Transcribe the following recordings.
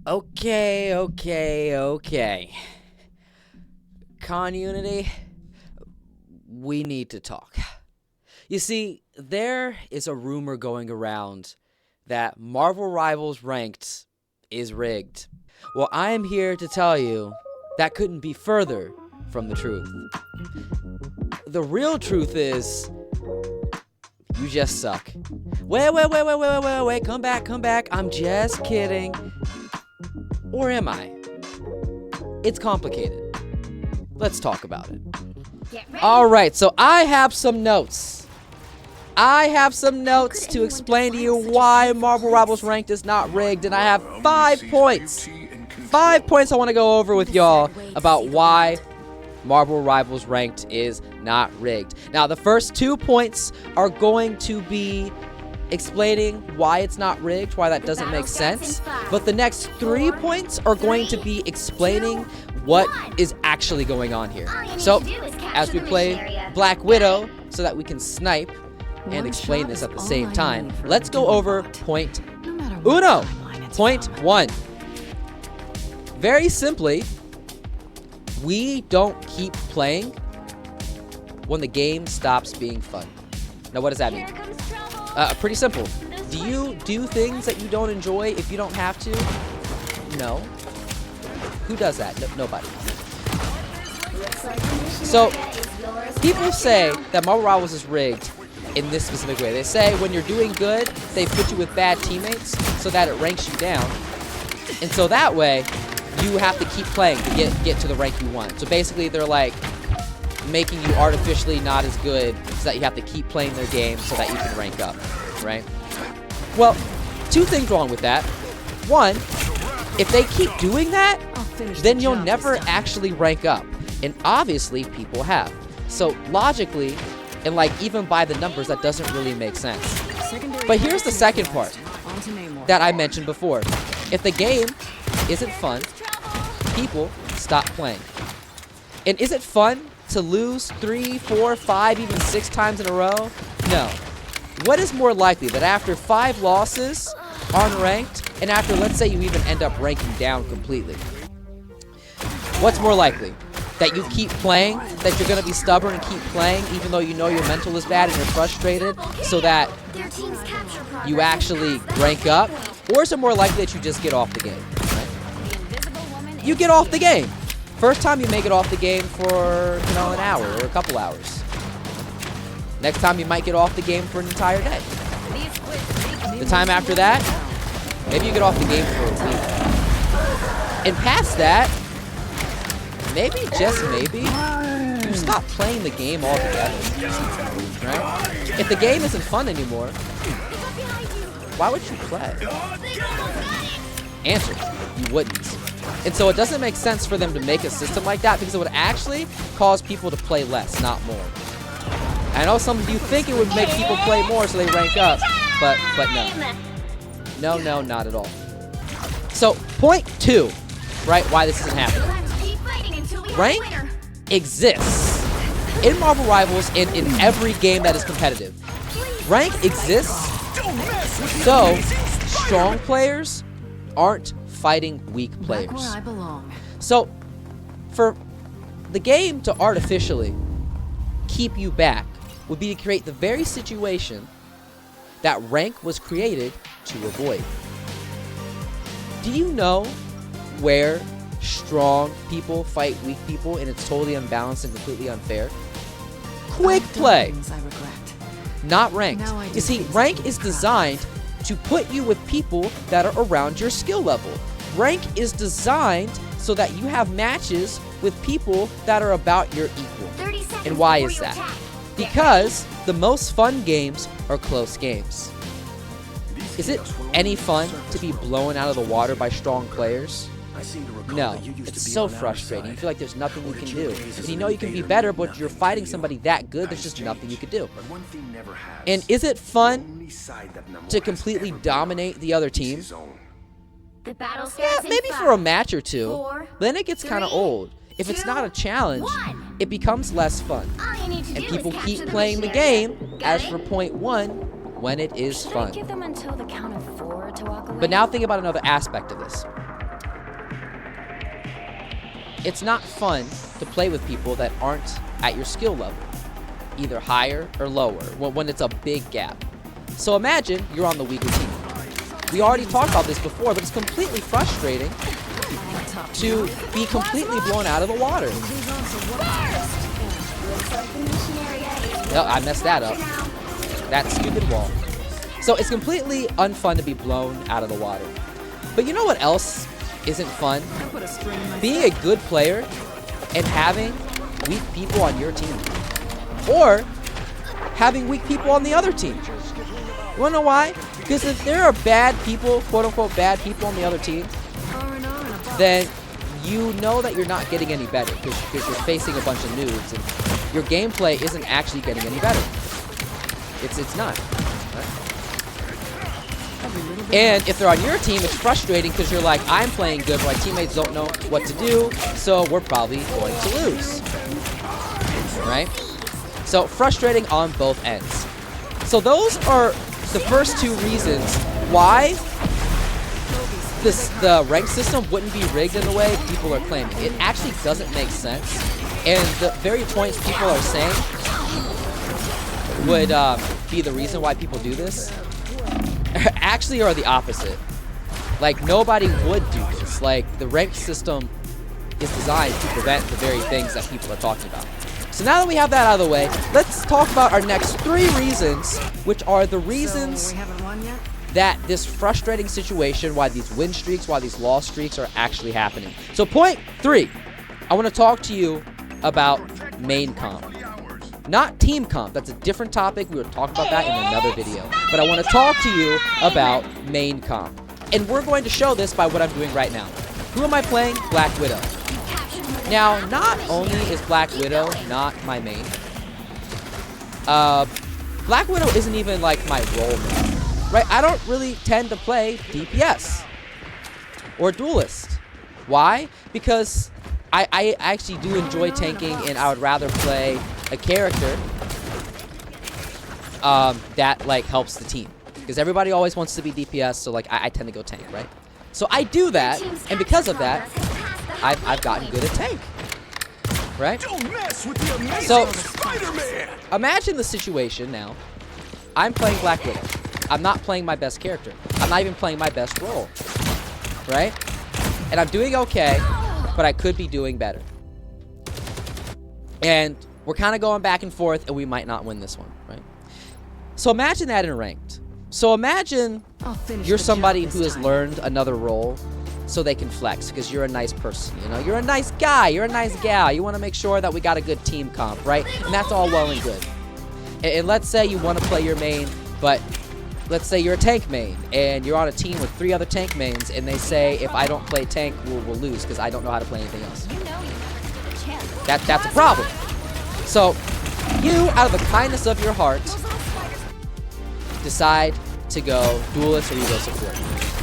Okay. Unity, we need to talk. You see, there is a rumor going around that Marvel Rivals Ranked is rigged. Well, I am here to tell you that couldn't be further from the truth. The real truth is, you just suck. Wait, come back. I'm just kidding. Or am I? It's complicated. Let's talk about it. Alright, so I have some notes. To explain to you why Marvel Rivals Ranked is not rigged, and I have 5 points. 5 points I want to go over with y'all about why Marvel Rivals Ranked is not rigged. Now, the first 2 points are going to be explaining why it's not rigged, why that doesn't make sense. But the next 3 points are going to be explaining what is actually going on here. So, as we play Black Widow, so that we can snipe and explain this at the same time, let's go over point uno. Point 1. Very simply, we don't keep playing when the game stops being fun. Now, what does that mean? Pretty simple. Do you do things that you don't enjoy if you don't have to? No. Who does that? Nobody. So, people say that Marvel Rivals is rigged in this specific way. They say when you're doing good, they put you with bad teammates so that it ranks you down. And so that way, you have to keep playing to get to the rank you want. So basically, they're like making you artificially not as good so that you have to keep playing their game so that you can rank up, right? Well, 2 things wrong with that. 1, if they keep doing that, then you'll never actually rank up. And obviously, people have. So logically, and like even by the numbers, that doesn't really make sense. But here's the second part that I mentioned before. If the game isn't fun, people stop playing. And is it fun to lose 3, 4, 5, even 6 times in a row? No. What is more likely, that after 5 losses on ranked, and after, let's say, you even end up ranking down completely? What's more likely? That you keep playing, that you're going to be stubborn and keep playing, even though you know your mental is bad and you're frustrated, so that you actually rank up? Or is it more likely that you just get off the game? Right? You get off the game. First time you may get off the game for, an hour or a couple hours. Next time you might get off the game for an entire day. The time after that, maybe you get off the game for a week. And past that, maybe, just maybe, you stop playing the game altogether. Right? If the game isn't fun anymore, why would you play? Answer, you wouldn't. And so it doesn't make sense for them to make a system like that, because it would actually cause people to play less, not more. I know some of you think it would make people play more so they rank up, but no. No, not at all. So, point 2, right, why this isn't happening. Rank exists in Marvel Rivals and in every game that is competitive. Rank exists so strong players aren't fighting weak players. So, for the game to artificially keep you back would be to create the very situation that rank was created to avoid. Do you know where strong people fight weak people and it's totally unbalanced and completely unfair? Quick play, not ranked. You see, rank is designed to put you with people that are around your skill level. Rank is designed so that you have matches with people that are about your equal. And why is that? Because the most fun games are close games. Is it any fun to be blown out of the water by strong players? No, it's so frustrating. You feel like there's nothing you can do. And you know you can be better, but you're fighting somebody that good, there's just nothing you can do. And is it fun to completely dominate the other team? Yeah, maybe for a match or 2. Then it gets kind of old. If it's not a challenge, it becomes less fun. And people keep playing the game, as for point 1, when it is fun. But now think about another aspect of this. it's not fun to play with people that aren't at your skill level, either higher or lower, when it's a big gap. So imagine you're on the weaker team. We already talked about this before, but it's completely frustrating to be completely blown out of the water. No, I messed that up. That stupid wall. So it's completely unfun to be blown out of the water. But you know what else isn't fun? Being a good player and having weak people on your team. Or having weak people on the other team. You wanna know why? Because if there are bad people, quote unquote bad people on the other team, then you know that you're not getting any better because you're facing a bunch of noobs and your gameplay isn't actually getting any better. It's not. Right? And if they're on your team, it's frustrating because you're like, I'm playing good, but my teammates don't know what to do, so we're probably going to lose. Right? So frustrating on both ends. So those are the first two reasons why the rank system wouldn't be rigged in the way people are claiming. It actually doesn't make sense. And the very points people are saying would be the reason why people do this actually are the opposite. Like, nobody would do this. Like, the rank system is designed to prevent the very things that people are talking about. So now that we have that out of the way, let's talk about our next 3 reasons, which are the reasons that this frustrating situation, why these win streaks, why these loss streaks are actually happening. So point 3, I want to talk to you about main comp. Not team comp, that's a different topic. We will talk about that in another video. But I want to talk to you about main comp. And we're going to show this by what I'm doing right now. Who am I playing? Black Widow. Now, not only is Black Widow not my main, Black Widow isn't even like my role name, right? I don't really tend to play DPS or Duelist. Why? Because I actually do enjoy tanking, and I would rather play a character that like helps the team. Because everybody always wants to be DPS, so like I tend to go tank, right? So I do that, and because of that, I've gotten good at tank, right? So imagine the situation now. I'm playing Black Widow. I'm not playing my best character. I'm not even playing my best role, right? And I'm doing okay, but I could be doing better. And we're kind of going back and forth, and we might not win this one, right? So imagine that in ranked. So imagine you're somebody who has learned another role so they can flex because you're a nice person, you know? You're a nice guy. You're a nice gal. You want to make sure that we got a good team comp, right? And that's all well and good. And let's say you want to play your main, but let's say you're a tank main and you're on a team with 3 other tank mains, and they say, if I don't play tank, we'll lose because I don't know how to play anything else. That's a problem. So you, out of the kindness of your heart, decide to go Duelist or you go support.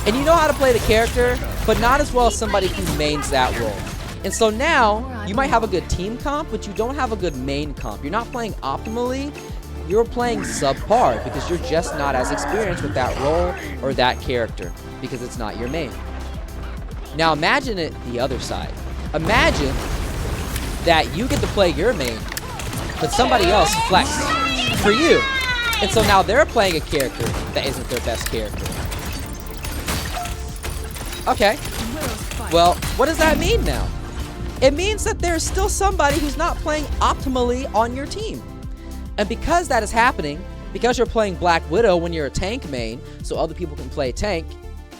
And you know how to play the character, but not as well as somebody who mains that role. And so now, you might have a good team comp, but you don't have a good main comp. You're not playing optimally, you're playing subpar, because you're just not as experienced with that role or that character, because it's not your main. Now imagine it the other side. Imagine that you get to play your main, but somebody else flexes for you. And so now they're playing a character that isn't their best character. Okay. Well, what does that mean now? It means that there's still somebody who's not playing optimally on your team. And because that is happening, because you're playing Black Widow when you're a tank main, so other people can play tank,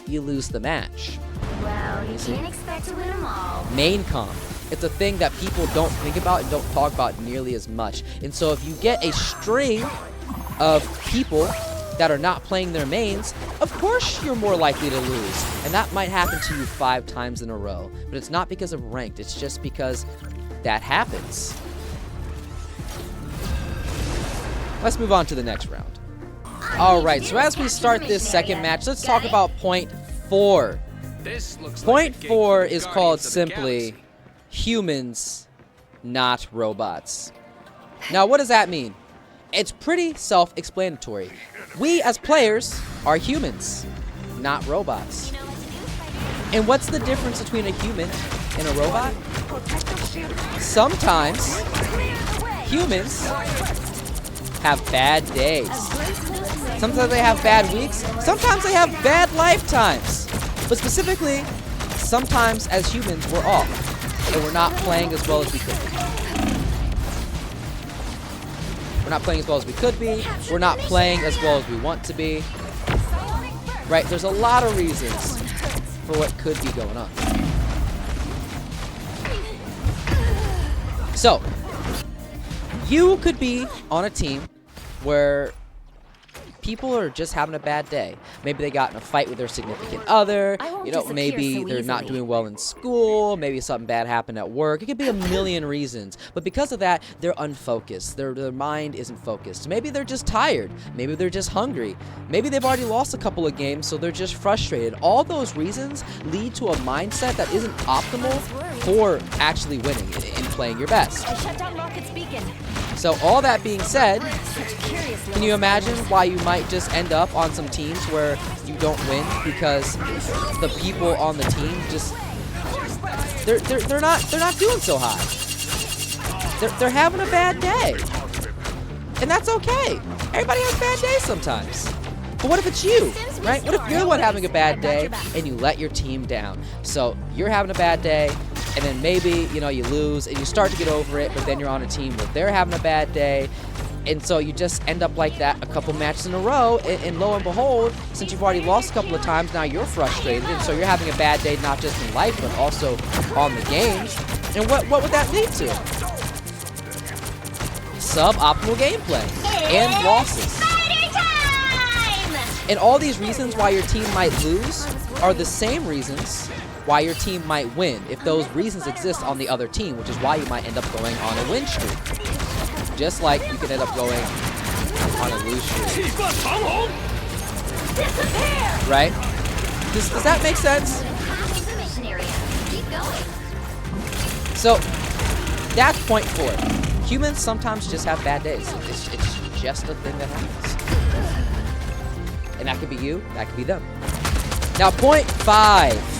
you lose the match. Well, you can't expect to win them all. Main comp. It's a thing that people don't think about and don't talk about nearly as much. And so if you get a string of people that are not playing their mains, of course you're more likely to lose. And that might happen to you 5 times in a row. But it's not because of ranked, it's just because that happens. Let's move on to the next round. Alright, so as we start this second match, let's talk about point 4. Point 4 is called simply humans, not robots. Now, what does that mean? It's pretty self-explanatory. We, as players, are humans, not robots. And what's the difference between a human and a robot? sometimes humans have bad days. Sometimes they have bad weeks. Sometimes they have bad lifetimes. But specifically, sometimes as humans, we're off. And we're not playing as well as we could be. We're not playing as well as we could be. We're not playing as well as we want to be. Right? There's a lot of reasons for what could be going on. So, you could be on a team where people are just having a bad day. Maybe they got in a fight with their significant other. You know, maybe they're not doing well in school. Maybe something bad happened at work. It could be a million reasons. But because of that, they're unfocused. Their mind isn't focused. Maybe they're just tired. Maybe they're just hungry. Maybe they've already lost a couple of games, so they're just frustrated. All those reasons lead to a mindset that isn't optimal for actually winning and playing your best. I shut down Rocket's beacon. So all that being said, Such curious can you imagine why you might just end up on some teams where you don't win because the people on the team just they're not doing so high. They're having a bad day. And that's okay. Everybody has bad days sometimes. But what if it's you, right? What if you're the one having a bad day and you let your team down? So you're having a bad day, and then maybe, you know, you lose and you start to get over it, but then you're on a team where they're having a bad day. And so you just end up like that a couple matches in a row, and lo and behold, since you've already lost a couple of times, now you're frustrated, and so you're having a bad day not just in life, but also on the games. And what would that lead to? Suboptimal gameplay and losses. And all these reasons why your team might lose are the same reasons why your team might win, if those reasons exist on the other team, which is why you might end up going on a win streak. Just like you could end up going on a lose streak. Right? Does that make sense? So, that's point 4. Humans sometimes just have bad days. It's just a thing that happens. And that could be you, that could be them. Now, point 5.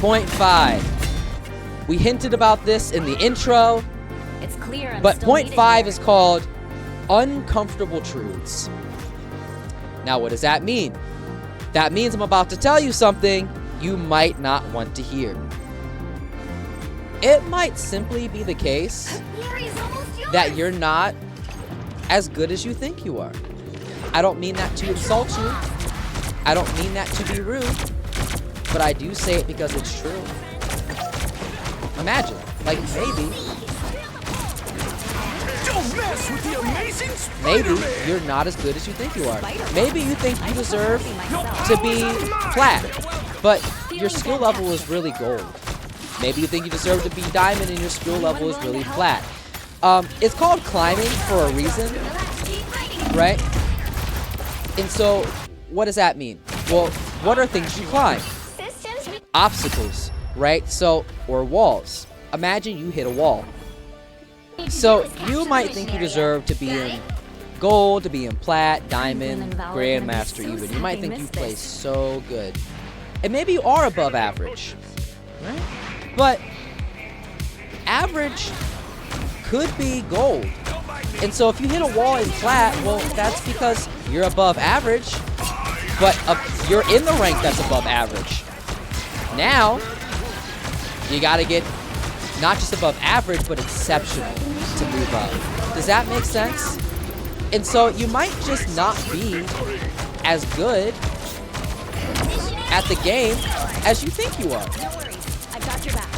Point 5. We hinted about this in the intro. It's clear But point 5 is called uncomfortable truths. Now, what does that mean? That means I'm about to tell you something you might not want to hear. It might simply be the case that you're not as good as you think you are. I don't mean that to insult you. I don't mean that to be rude. But I do say it because it's true. Imagine, like maybe you're not as good as you think you are. Maybe you think you deserve to be flat, but your skill level is really gold. Maybe you think you deserve to be diamond and your skill level is really flat. It's called climbing for a reason, right? And so, what does that mean? Well, what are things you climb? Obstacles, right? So, or walls. Imagine you hit a wall. So, you might think you deserve to be in gold, to be in plat, diamond, grandmaster even. You might think you play so good. And maybe you are above average, right? But average could be gold. And so if you hit a wall in flat, well, that's because you're above average, but you're in the rank that's above average. Now, you gotta get not just above average, but exceptional to move up. Does that make sense? And so you might just not be as good at the game as you think you are. No worries, I've got your back.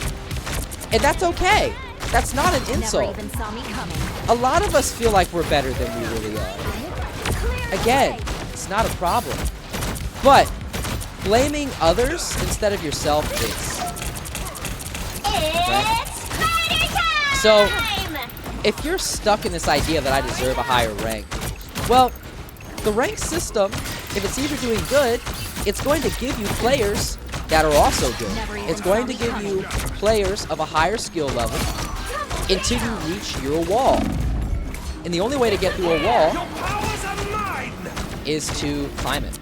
And that's okay. That's not an insult. Never even saw me coming. A lot of us feel like we're better than we really are. Again, it's not a problem. But blaming others instead of yourself is. Right? So, if you're stuck in this idea that I deserve a higher rank, well, the rank system, if it sees you're doing good, it's going to give you players that are also good. It's going to give you players of a higher skill level until you reach your wall. And the only way to get through a wall is to climb it.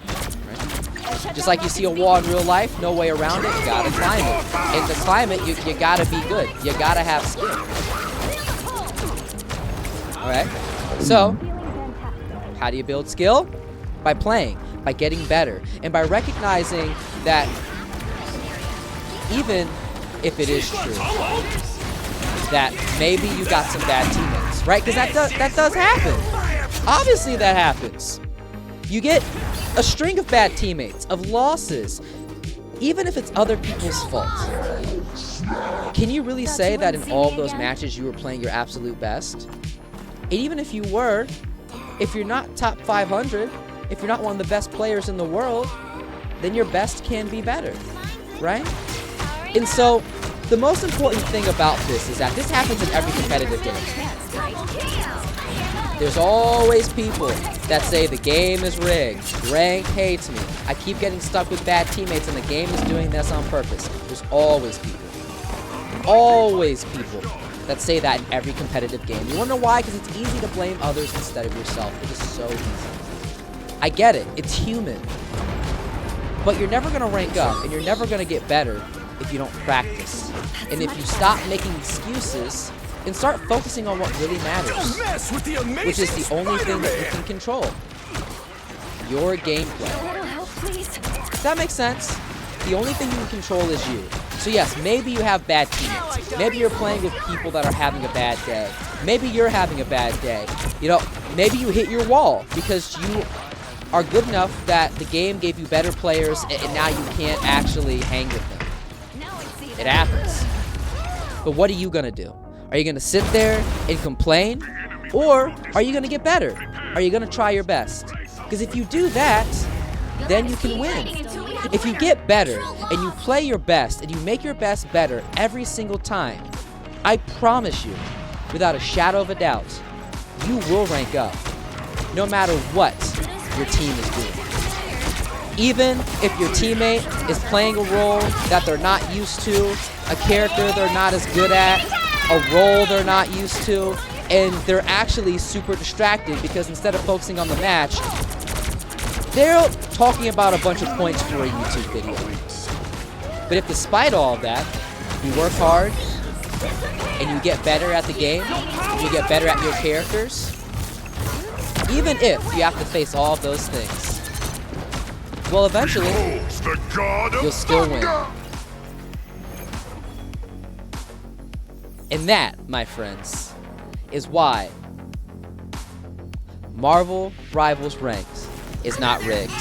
Right? Just like you see a wall in real life, no way around it, you gotta climb it. And to climb it, you gotta be good. You gotta have skill. Alright, so, how do you build skill? By playing, by getting better, and by recognizing that even if it is true that maybe you got some bad teammates, right? Because that does happen. Obviously that happens. You get a string of bad teammates, of losses, even if it's other people's fault. Can you really say that in all of those matches you were playing your absolute best? And even if you were, if you're not top 500, if you're not one of the best players in the world, then your best can be better, right? And so, the most important thing about this is that this happens in every competitive game. There's always people that say the game is rigged, Rank hates me, I keep getting stuck with bad teammates and the game is doing this on purpose. There's always people that say that in every competitive game. You wanna know why? Because it's easy to blame others instead of yourself. It is so easy. I get it, it's human. But you're never gonna rank up and you're never gonna get better if you don't practice. And if you stop making excuses and start focusing on what really matters, which is the only thing that you can control, your gameplay. Does that make sense? The only thing you can control is you. So yes, maybe you have bad teammates. Maybe you're playing with people that are having a bad day. Maybe you're having a bad day. You know, maybe you hit your wall because you are good enough that the game gave you better players and now you can't actually hang with them. It happens. But what are you gonna do? Are you gonna sit there and complain? Or are you gonna get better? Are you gonna try your best? Because if you do that, then you can win. If you get better and you play your best and you make your best better every single time, I promise you, without a shadow of a doubt, you will rank up, no matter what your team is doing. Even if your teammate is playing a role that they're not used to, a character they're not as good at, a role they're not used to, and they're actually super distracted because instead of focusing on the match, they're talking about a bunch of points for a YouTube video. But if despite all of that, you work hard, and you get better at the game, you get better at your characters, even if you have to face all of those things, well, eventually, you'll still win. And that, my friends, is why Marvel Rivals Ranked is not rigged.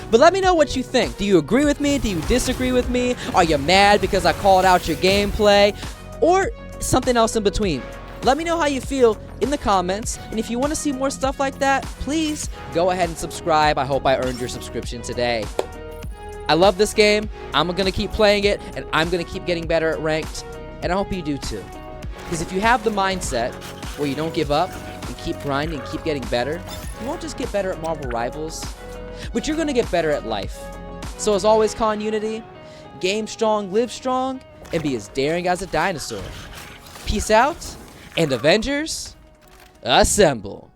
But let me know what you think. Do you agree with me? Do you disagree with me? Are you mad because I called out your gameplay? Or something else in between? Let me know how you feel in the comments, and if you want to see more stuff like that, please go ahead and subscribe. I hope I earned your subscription today. I love this game. I'm going to keep playing it, and I'm going to keep getting better at Ranked, and I hope you do too. Because if you have the mindset where you don't give up, and keep grinding, keep getting better, you won't just get better at Marvel Rivals, but you're going to get better at life. So as always, Con Unity, game strong, live strong, and be as daring as a dinosaur. Peace out. And Avengers, assemble.